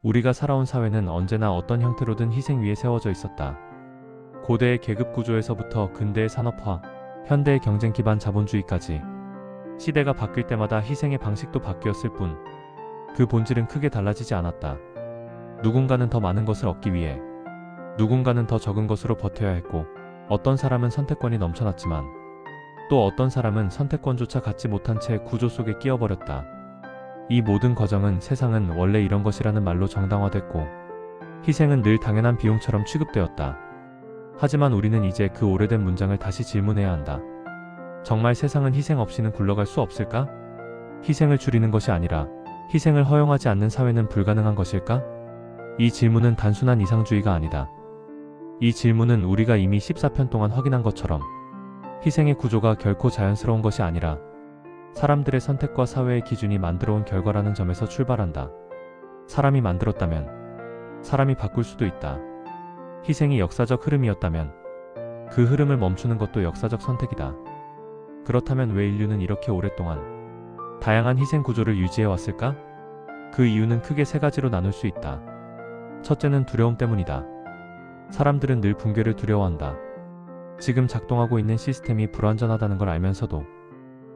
우리가 살아온 사회는 언제나 어떤 형태로든 희생 위에 세워져 있었다. 고대의 계급 구조에서부터 근대의 산업화, 현대의 경쟁 기반 자본주의까지 시대가 바뀔 때마다 희생의 방식도 바뀌었을 뿐 그 본질은 크게 달라지지 않았다. 누군가는 더 많은 것을 얻기 위해 누군가는 더 적은 것으로 버텨야 했고, 어떤 사람은 선택권이 넘쳐났지만 또 어떤 사람은 선택권조차 갖지 못한 채 구조 속에 끼어버렸다. 이 모든 과정은 세상은 원래 이런 것이라는 말로 정당화됐고, 희생은 늘 당연한 비용처럼 취급되었다. 하지만 우리는 이제 그 오래된 문장을 다시 질문해야 한다. 정말 세상은 희생 없이는 굴러갈 수 없을까? 희생을 줄이는 것이 아니라 희생을 허용하지 않는 사회는 불가능한 것일까? 이 질문은 단순한 이상주의가 아니다. 이 질문은 우리가 이미 14편 동안 확인한 것처럼 희생의 구조가 결코 자연스러운 것이 아니라 사람들의 선택과 사회의 기준이 만들어온 결과라는 점에서 출발한다. 사람이 만들었다면 사람이 바꿀 수도 있다. 희생이 역사적 흐름이었다면 그 흐름을 멈추는 것도 역사적 선택이다. 그렇다면 왜 인류는 이렇게 오랫동안 다양한 희생 구조를 유지해 왔을까? 그 이유는 크게 세 가지로 나눌 수 있다. 첫째는 두려움 때문이다. 사람들은 늘 붕괴를 두려워한다. 지금 작동하고 있는 시스템이 불완전하다는 걸 알면서도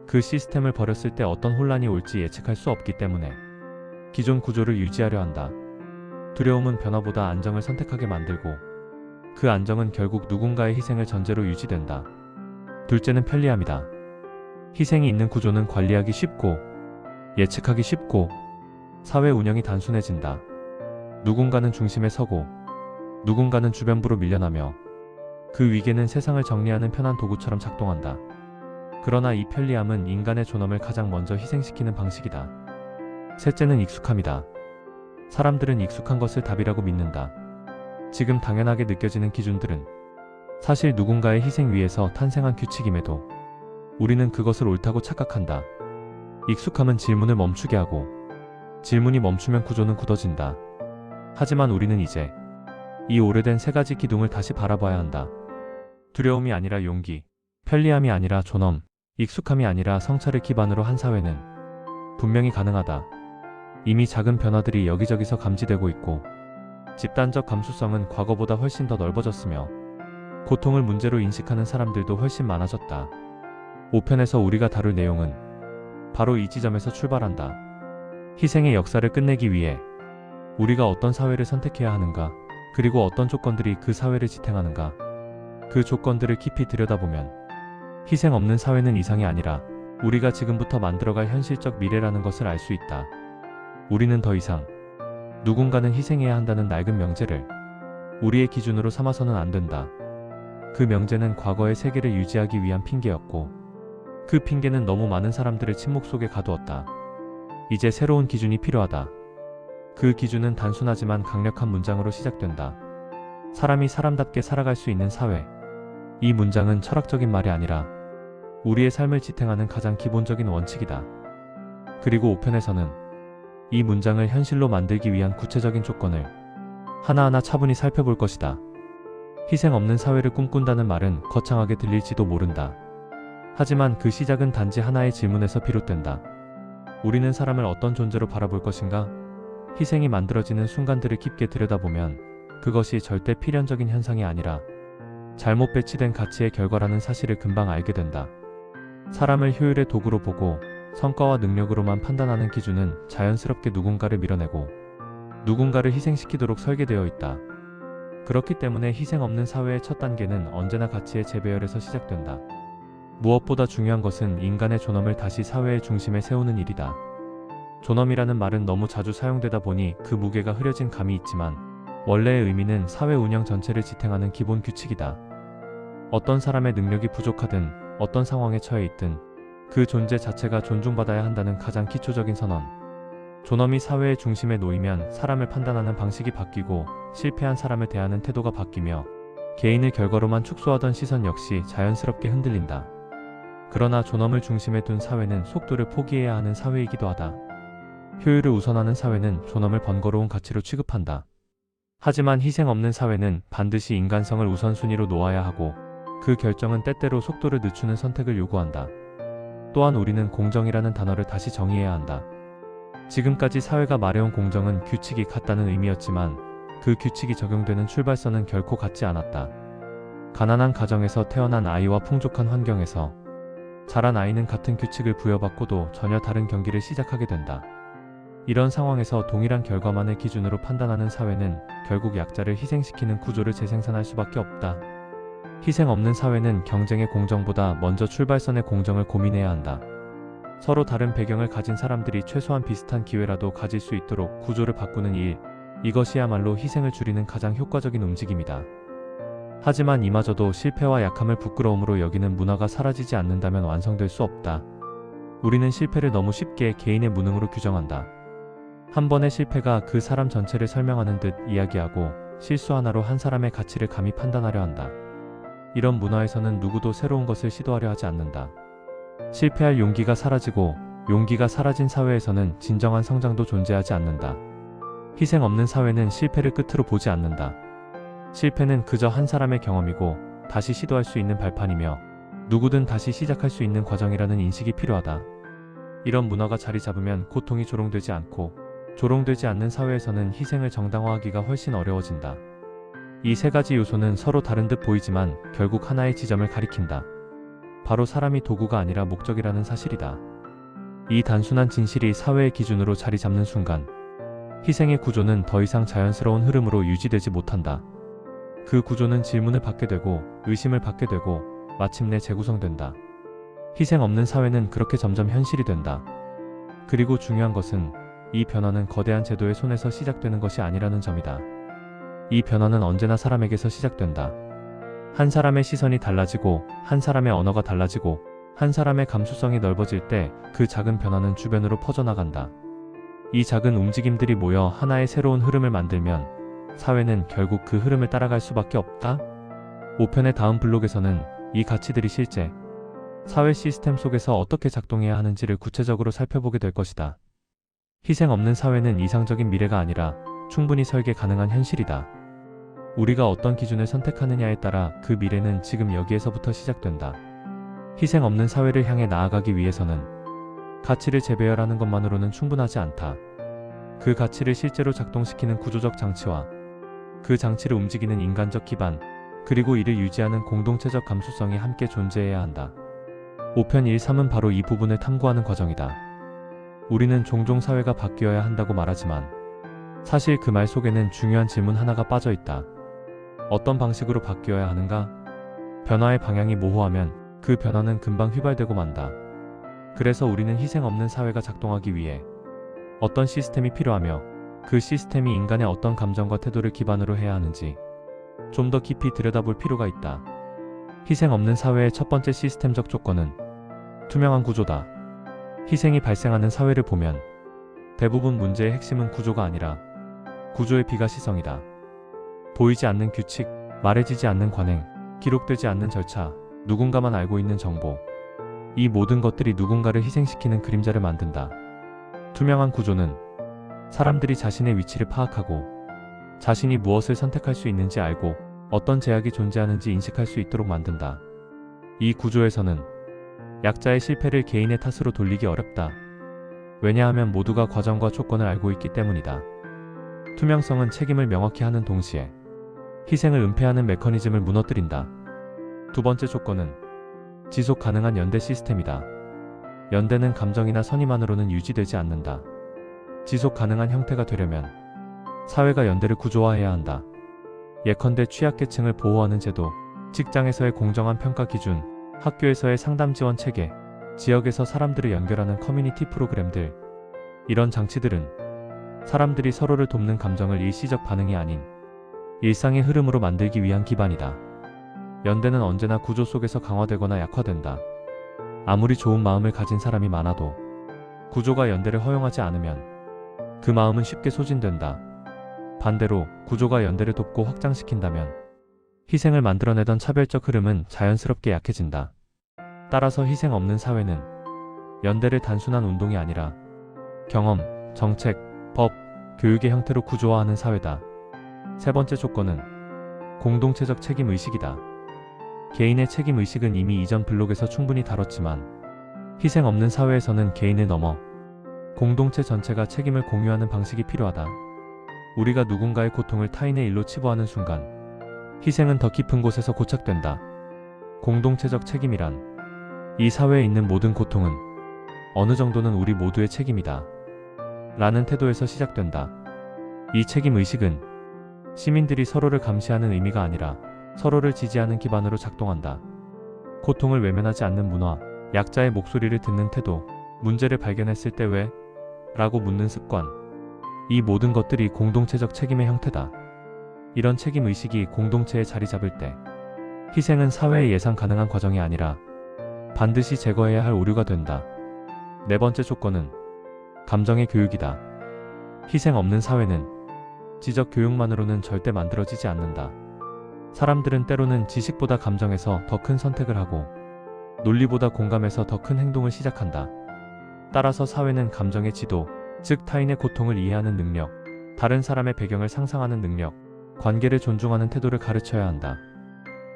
그 시스템을 버렸을 때 어떤 혼란이 올지 예측할 수 없기 때문에 기존 구조를 유지하려 한다. 두려움은 변화보다 안정을 선택하게 만들고, 그 안정은 결국 누군가의 희생을 전제로 유지된다. 둘째는 편리함이다. 희생이 있는 구조는 관리하기 쉽고 예측하기 쉽고 사회 운영이 단순해진다. 누군가는 중심에 서고 누군가는 주변부로 밀려나며 그 위계는 세상을 정리하는 편한 도구처럼 작동한다. 그러나 이 편리함은 인간의 존엄을 가장 먼저 희생시키는 방식이다. 셋째는 익숙함이다. 사람들은 익숙한 것을 답이라고 믿는다. 지금 당연하게 느껴지는 기준들은 사실 누군가의 희생 위에서 탄생한 규칙임에도 우리는 그것을 옳다고 착각한다. 익숙함은 질문을 멈추게 하고, 질문이 멈추면 구조는 굳어진다. 하지만 우리는 이제 이 오래된 세 가지 기둥을 다시 바라봐야 한다. 두려움이 아니라 용기, 편리함이 아니라 존엄, 익숙함이 아니라 성찰을 기반으로 한 사회는 분명히 가능하다. 이미 작은 변화들이 여기저기서 감지되고 있고, 집단적 감수성은 과거보다 훨씬 더 넓어졌으며 고통을 문제로 인식하는 사람들도 훨씬 많아졌다. 5편에서 우리가 다룰 내용은 바로 이 지점에서 출발한다. 희생의 역사를 끝내기 위해 우리가 어떤 사회를 선택해야 하는가, 그리고 어떤 조건들이 그 사회를 지탱하는가, 그 조건들을 깊이 들여다보면 희생 없는 사회는 이상이 아니라 우리가 지금부터 만들어갈 현실적 미래라는 것을 알 수 있다. 우리는 더 이상 누군가는 희생해야 한다는 낡은 명제를 우리의 기준으로 삼아서는 안 된다. 그 명제는 과거의 세계를 유지하기 위한 핑계였고, 그 핑계는 너무 많은 사람들을 침묵 속에 가두었다. 이제 새로운 기준이 필요하다. 그 기준은 단순하지만 강력한 문장으로 시작된다. 사람이 사람답게 살아갈 수 있는 사회. 이 문장은 철학적인 말이 아니라 우리의 삶을 지탱하는 가장 기본적인 원칙이다. 그리고 5편에서는 이 문장을 현실로 만들기 위한 구체적인 조건을 하나하나 차분히 살펴볼 것이다. 희생 없는 사회를 꿈꾼다는 말은 거창하게 들릴지도 모른다. 하지만 그 시작은 단지 하나의 질문에서 비롯된다. 우리는 사람을 어떤 존재로 바라볼 것인가? 희생이 만들어지는 순간들을 깊게 들여다보면 그것이 절대 필연적인 현상이 아니라 잘못 배치된 가치의 결과라는 사실을 금방 알게 된다. 사람을 효율의 도구로 보고 성과와 능력으로만 판단하는 기준은 자연스럽게 누군가를 밀어내고 누군가를 희생시키도록 설계되어 있다. 그렇기 때문에 희생 없는 사회의 첫 단계는 언제나 가치의 재배열에서 시작된다. 무엇보다 중요한 것은 인간의 존엄을 다시 사회의 중심에 세우는 일이다. 존엄이라는 말은 너무 자주 사용되다 보니 그 무게가 흐려진 감이 있지만 원래의 의미는 사회 운영 전체를 지탱하는 기본 규칙이다. 어떤 사람의 능력이 부족하든 어떤 상황에 처해 있든 그 존재 자체가 존중받아야 한다는 가장 기초적인 선언. 존엄이 사회의 중심에 놓이면 사람을 판단하는 방식이 바뀌고 실패한 사람을 대하는 태도가 바뀌며 개인을 결과로만 축소하던 시선 역시 자연스럽게 흔들린다. 그러나 존엄을 중심에 둔 사회는 속도를 포기해야 하는 사회이기도 하다. 효율을 우선하는 사회는 존엄을 번거로운 가치로 취급한다. 하지만 희생 없는 사회는 반드시 인간성을 우선순위로 놓아야 하고 그 결정은 때때로 속도를 늦추는 선택을 요구한다. 또한 우리는 공정이라는 단어를 다시 정의해야 한다. 지금까지 사회가 말해온 공정은 규칙이 같다는 의미였지만 그 규칙이 적용되는 출발선은 결코 같지 않았다. 가난한 가정에서 태어난 아이와 풍족한 환경에서 자란 아이는 같은 규칙을 부여받고도 전혀 다른 경기를 시작하게 된다. 이런 상황에서 동일한 결과만을 기준으로 판단하는 사회는 결국 약자를 희생시키는 구조를 재생산할 수밖에 없다. 희생 없는 사회는 경쟁의 공정보다 먼저 출발선의 공정을 고민해야 한다. 서로 다른 배경을 가진 사람들이 최소한 비슷한 기회라도 가질 수 있도록 구조를 바꾸는 일, 이것이야말로 희생을 줄이는 가장 효과적인 움직임이다. 하지만 이마저도 실패와 약함을 부끄러움으로 여기는 문화가 사라지지 않는다면 완성될 수 없다. 우리는 실패를 너무 쉽게 개인의 무능으로 규정한다. 한 번의 실패가 그 사람 전체를 설명하는 듯 이야기하고 실수 하나로 한 사람의 가치를 감히 판단하려 한다. 이런 문화에서는 누구도 새로운 것을 시도하려 하지 않는다. 실패할 용기가 사라지고 용기가 사라진 사회에서는 진정한 성장도 존재하지 않는다. 희생 없는 사회는 실패를 끝으로 보지 않는다. 실패는 그저 한 사람의 경험이고 다시 시도할 수 있는 발판이며 누구든 다시 시작할 수 있는 과정이라는 인식이 필요하다. 이런 문화가 자리 잡으면 고통이 조롱되지 않고 조롱되지 않는 사회에서는 희생을 정당화하기가 훨씬 어려워진다. 이 세 가지 요소는 서로 다른 듯 보이지만 결국 하나의 지점을 가리킨다. 바로 사람이 도구가 아니라 목적이라는 사실이다. 이 단순한 진실이 사회의 기준으로 자리 잡는 순간 희생의 구조는 더 이상 자연스러운 흐름으로 유지되지 못한다. 그 구조는 질문을 받게 되고 의심을 받게 되고 마침내 재구성된다. 희생 없는 사회는 그렇게 점점 현실이 된다. 그리고 중요한 것은 이 변화는 거대한 제도의 손에서 시작되는 것이 아니라는 점이다. 이 변화는 언제나 사람에게서 시작된다. 한 사람의 시선이 달라지고 한 사람의 언어가 달라지고 한 사람의 감수성이 넓어질 때 그 작은 변화는 주변으로 퍼져나간다. 이 작은 움직임들이 모여 하나의 새로운 흐름을 만들면 사회는 결국 그 흐름을 따라갈 수밖에 없다. 5편의 다음 블록에서는 이 가치들이 실제 사회 시스템 속에서 어떻게 작동해야 하는지를 구체적으로 살펴보게 될 것이다. 희생 없는 사회는 이상적인 미래가 아니라 충분히 설계 가능한 현실이다. 우리가 어떤 기준을 선택하느냐에 따라 그 미래는 지금 여기에서부터 시작된다. 희생 없는 사회를 향해 나아가기 위해서는 가치를 재배열하는 것만으로는 충분하지 않다. 그 가치를 실제로 작동시키는 구조적 장치와 그 장치를 움직이는 인간적 기반, 그리고 이를 유지하는 공동체적 감수성이 함께 존재해야 한다. 5편 1, 3은 바로 이 부분을 탐구하는 과정이다. 우리는 종종 사회가 바뀌어야 한다고 말하지만 사실 그 말 속에는 중요한 질문 하나가 빠져 있다. 어떤 방식으로 바뀌어야 하는가? 변화의 방향이 모호하면 그 변화는 금방 휘발되고 만다. 그래서 우리는 희생 없는 사회가 작동하기 위해 어떤 시스템이 필요하며 그 시스템이 인간의 어떤 감정과 태도를 기반으로 해야 하는지 좀 더 깊이 들여다볼 필요가 있다. 희생 없는 사회의 첫 번째 시스템적 조건은 투명한 구조다. 희생이 발생하는 사회를 보면 대부분 문제의 핵심은 구조가 아니라 구조의 비가시성이다. 보이지 않는 규칙, 말해지지 않는 관행, 기록되지 않는 절차, 누군가만 알고 있는 정보. 이 모든 것들이 누군가를 희생시키는 그림자를 만든다. 투명한 구조는 사람들이 자신의 위치를 파악하고 자신이 무엇을 선택할 수 있는지 알고 어떤 제약이 존재하는지 인식할 수 있도록 만든다. 이 구조에서는 약자의 실패를 개인의 탓으로 돌리기 어렵다. 왜냐하면 모두가 과정과 조건을 알고 있기 때문이다. 투명성은 책임을 명확히 하는 동시에 희생을 은폐하는 메커니즘을 무너뜨린다. 두 번째 조건은 지속 가능한 연대 시스템이다. 연대는 감정이나 선의만으로는 유지되지 않는다. 지속 가능한 형태가 되려면 사회가 연대를 구조화해야 한다. 예컨대 취약계층을 보호하는 제도, 직장에서의 공정한 평가 기준, 학교에서의 상담 지원 체계, 지역에서 사람들을 연결하는 커뮤니티 프로그램들. 이런 장치들은 사람들이 서로를 돕는 감정을 일시적 반응이 아닌 일상의 흐름으로 만들기 위한 기반이다. 연대는 언제나 구조 속에서 강화되거나 약화된다. 아무리 좋은 마음을 가진 사람이 많아도 구조가 연대를 허용하지 않으면 그 마음은 쉽게 소진된다. 반대로 구조가 연대를 돕고 확장시킨다면 희생을 만들어내던 차별적 흐름은 자연스럽게 약해진다. 따라서 희생 없는 사회는 연대를 단순한 운동이 아니라 경험, 정책, 법, 교육의 형태로 구조화하는 사회다. 세 번째 조건은 공동체적 책임의식이다. 개인의 책임의식은 이미 이전 블록에서 충분히 다뤘지만 희생 없는 사회에서는 개인을 넘어 공동체 전체가 책임을 공유하는 방식이 필요하다. 우리가 누군가의 고통을 타인의 일로 치부하는 순간 희생은 더 깊은 곳에서 고착된다. 공동체적 책임이란 이 사회에 있는 모든 고통은 어느 정도는 우리 모두의 책임이다. 라는 태도에서 시작된다. 이 책임의식은 시민들이 서로를 감시하는 의미가 아니라 서로를 지지하는 기반으로 작동한다. 고통을 외면하지 않는 문화, 약자의 목소리를 듣는 태도, 문제를 발견했을 때 왜? 라고 묻는 습관. 이 모든 것들이 공동체적 책임의 형태다. 이런 책임의식이 공동체에 자리 잡을 때 희생은 사회의 예상 가능한 과정이 아니라 반드시 제거해야 할 오류가 된다. 네 번째 조건은 감정의 교육이다. 희생 없는 사회는 지적 교육만으로는 절대 만들어지지 않는다. 사람들은 때로는 지식보다 감정에서 더 큰 선택을 하고 논리보다 공감에서 더 큰 행동을 시작한다. 따라서 사회는 감정의 지도, 즉 타인의 고통을 이해하는 능력, 다른 사람의 배경을 상상하는 능력, 관계를 존중하는 태도를 가르쳐야 한다.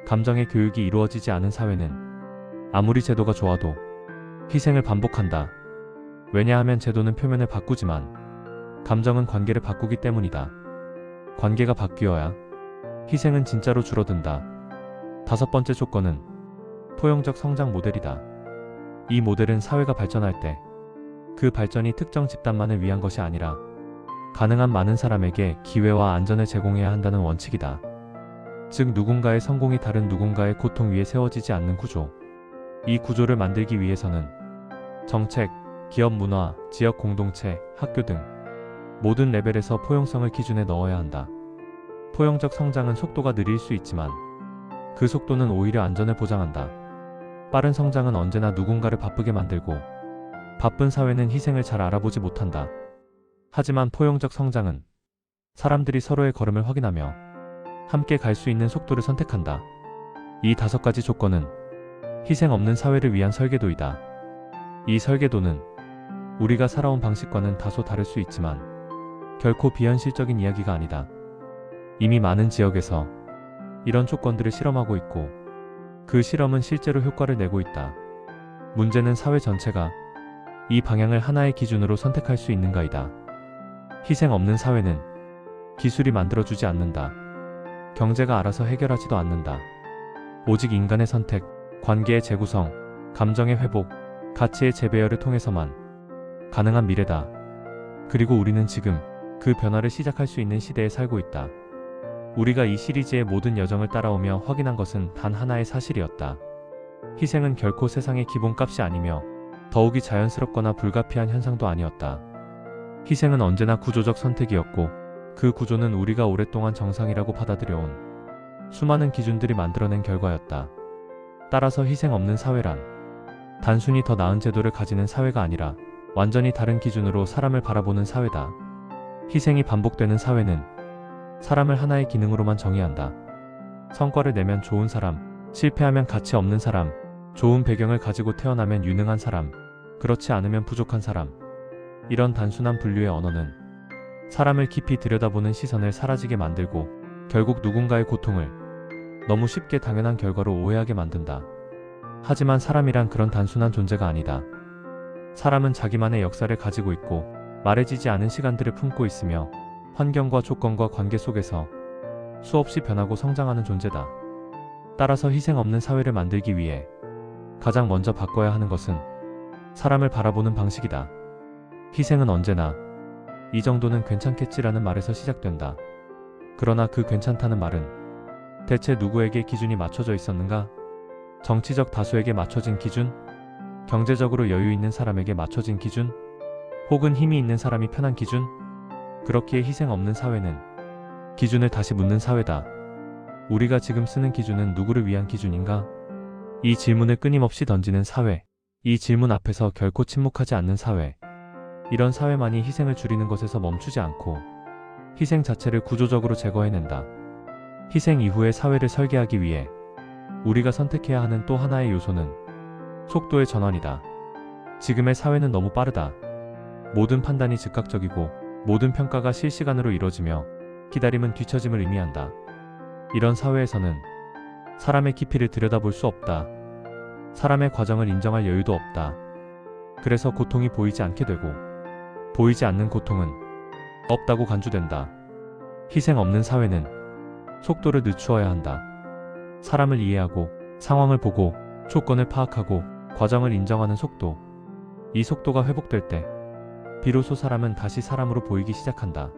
감정의 교육이 이루어지지 않은 사회는 아무리 제도가 좋아도 희생을 반복한다. 왜냐하면 제도는 표면을 바꾸지만 감정은 관계를 바꾸기 때문이다. 관계가 바뀌어야 희생은 진짜로 줄어든다. 다섯 번째 조건은 포용적 성장 모델이다. 이 모델은 사회가 발전할 때 그 발전이 특정 집단만을 위한 것이 아니라 가능한 많은 사람에게 기회와 안전을 제공해야 한다는 원칙이다. 즉 누군가의 성공이 다른 누군가의 고통 위에 세워지지 않는 구조. 이 구조를 만들기 위해서는 정책, 기업 문화, 지역 공동체, 학교 등 모든 레벨에서 포용성을 기준에 넣어야 한다. 포용적 성장은 속도가 느릴 수 있지만 그 속도는 오히려 안전을 보장한다. 빠른 성장은 언제나 누군가를 바쁘게 만들고 바쁜 사회는 희생을 잘 알아보지 못한다. 하지만 포용적 성장은 사람들이 서로의 걸음을 확인하며 함께 갈 수 있는 속도를 선택한다. 이 다섯 가지 조건은 희생 없는 사회를 위한 설계도이다. 이 설계도는 우리가 살아온 방식과는 다소 다를 수 있지만 결코 비현실적인 이야기가 아니다. 이미 많은 지역에서 이런 조건들을 실험하고 있고 그 실험은 실제로 효과를 내고 있다. 문제는 사회 전체가 이 방향을 하나의 기준으로 선택할 수 있는가이다. 희생 없는 사회는 기술이 만들어주지 않는다. 경제가 알아서 해결하지도 않는다. 오직 인간의 선택, 관계의 재구성, 감정의 회복, 가치의 재배열을 통해서만 가능한 미래다. 그리고 우리는 지금 그 변화를 시작할 수 있는 시대에 살고 있다. 우리가 이 시리즈의 모든 여정을 따라오며 확인한 것은 단 하나의 사실이었다. 희생은 결코 세상의 기본값이 아니며 더욱이 자연스럽거나 불가피한 현상도 아니었다. 희생은 언제나 구조적 선택이었고 그 구조는 우리가 오랫동안 정상이라고 받아들여온 수많은 기준들이 만들어낸 결과였다. 따라서 희생 없는 사회란 단순히 더 나은 제도를 가지는 사회가 아니라 완전히 다른 기준으로 사람을 바라보는 사회다. 희생이 반복되는 사회는 사람을 하나의 기능으로만 정의한다. 성과를 내면 좋은 사람, 실패하면 가치 없는 사람, 좋은 배경을 가지고 태어나면 유능한 사람, 그렇지 않으면 부족한 사람. 이런 단순한 분류의 언어는 사람을 깊이 들여다보는 시선을 사라지게 만들고 결국 누군가의 고통을 너무 쉽게 당연한 결과로 오해하게 만든다. 하지만 사람이란 그런 단순한 존재가 아니다. 사람은 자기만의 역사를 가지고 있고 말해지지 않은 시간들을 품고 있으며 환경과 조건과 관계 속에서 수없이 변하고 성장하는 존재다. 따라서 희생 없는 사회를 만들기 위해 가장 먼저 바꿔야 하는 것은 사람을 바라보는 방식이다. 희생은 언제나 이 정도는 괜찮겠지라는 말에서 시작된다. 그러나 그 괜찮다는 말은 대체 누구에게 기준이 맞춰져 있었는가? 정치적 다수에게 맞춰진 기준? 경제적으로 여유 있는 사람에게 맞춰진 기준? 혹은 힘이 있는 사람이 편한 기준? 그렇기에 희생 없는 사회는 기준을 다시 묻는 사회다. 우리가 지금 쓰는 기준은 누구를 위한 기준인가? 이 질문을 끊임없이 던지는 사회. 이 질문 앞에서 결코 침묵하지 않는 사회. 이런 사회만이 희생을 줄이는 것에서 멈추지 않고 희생 자체를 구조적으로 제거해낸다. 희생 이후의 사회를 설계하기 위해 우리가 선택해야 하는 또 하나의 요소는 속도의 전환이다. 지금의 사회는 너무 빠르다. 모든 판단이 즉각적이고 모든 평가가 실시간으로 이뤄지며 기다림은 뒤처짐을 의미한다. 이런 사회에서는 사람의 깊이를 들여다볼 수 없다. 사람의 과정을 인정할 여유도 없다. 그래서 고통이 보이지 않게 되고 보이지 않는 고통은 없다고 간주된다. 희생 없는 사회는 속도를 늦추어야 한다. 사람을 이해하고 상황을 보고 조건을 파악하고 과정을 인정하는 속도. 이 속도가 회복될 때 비로소 사람은 다시 사람으로 보이기 시작한다.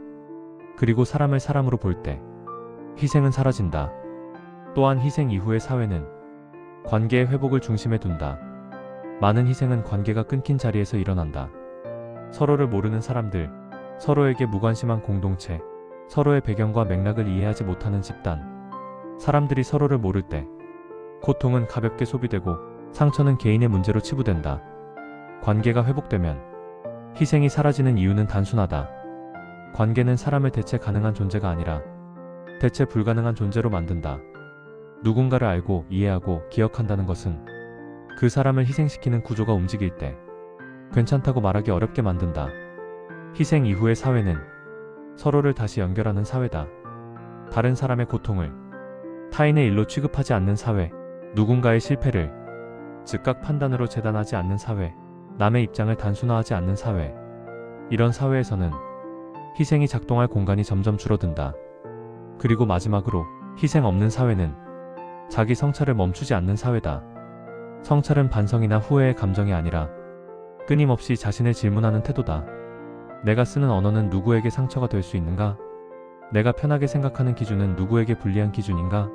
그리고 사람을 사람으로 볼 때 희생은 사라진다. 또한 희생 이후의 사회는 관계의 회복을 중심에 둔다. 많은 희생은 관계가 끊긴 자리에서 일어난다. 서로를 모르는 사람들, 서로에게 무관심한 공동체, 서로의 배경과 맥락을 이해하지 못하는 집단. 사람들이 서로를 모를 때 고통은 가볍게 소비되고 상처는 개인의 문제로 치부된다. 관계가 회복되면 희생이 사라지는 이유는 단순하다. 관계는 사람을 대체 가능한 존재가 아니라 대체 불가능한 존재로 만든다. 누군가를 알고 이해하고 기억한다는 것은 그 사람을 희생시키는 구조가 움직일 때 괜찮다고 말하기 어렵게 만든다. 희생 이후의 사회는 서로를 다시 연결하는 사회다. 다른 사람의 고통을 타인의 일로 취급하지 않는 사회, 누군가의 실패를 즉각 판단으로 재단하지 않는 사회, 남의 입장을 단순화하지 않는 사회. 이런 사회에서는 희생이 작동할 공간이 점점 줄어든다. 그리고 마지막으로 희생 없는 사회는 자기 성찰을 멈추지 않는 사회다. 성찰은 반성이나 후회의 감정이 아니라 끊임없이 자신을 질문하는 태도다. 내가 쓰는 언어는 누구에게 상처가 될 수 있는가? 내가 편하게 생각하는 기준은 누구에게 불리한 기준인가?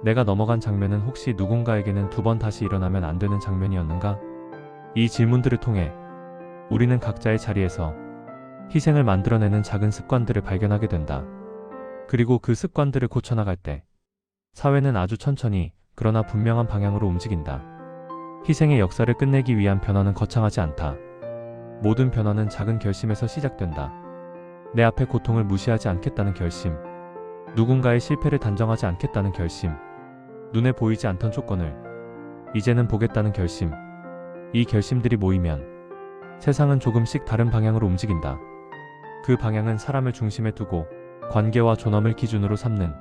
내가 넘어간 장면은 혹시 누군가에게는 두 번 다시 일어나면 안 되는 장면이었는가? 이 질문들을 통해 우리는 각자의 자리에서 희생을 만들어내는 작은 습관들을 발견하게 된다. 그리고 그 습관들을 고쳐나갈 때 사회는 아주 천천히 그러나 분명한 방향으로 움직인다. 희생의 역사를 끝내기 위한 변화는 거창하지 않다. 모든 변화는 작은 결심에서 시작된다. 내 앞의 고통을 무시하지 않겠다는 결심, 누군가의 실패를 단정하지 않겠다는 결심, 눈에 보이지 않던 조건을 이제는 보겠다는 결심. 이 결심들이 모이면 세상은 조금씩 다른 방향으로 움직인다. 그 방향은 사람을 중심에 두고 관계와 존엄을 기준으로 삼는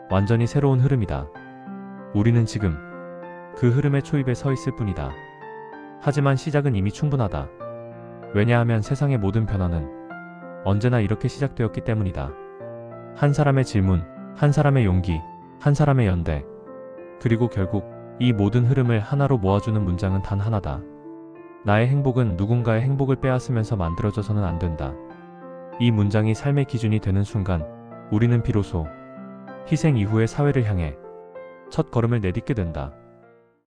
완전히 새로운 흐름이다. 우리는 지금 그 흐름의 초입에 서 있을 뿐이다. 하지만 시작은 이미 충분하다. 왜냐하면 세상의 모든 변화는 언제나 이렇게 시작되었기 때문이다. 한 사람의 질문, 한 사람의 용기, 한 사람의 연대. 그리고 결국 이 모든 흐름을 하나로 모아주는 문장은 단 하나다. 나의 행복은 누군가의 행복을 빼앗으면서 만들어져서는 안 된다. 이 문장이 삶의 기준이 되는 순간 우리는 비로소 희생 이후의 사회를 향해 첫 걸음을 내딛게 된다.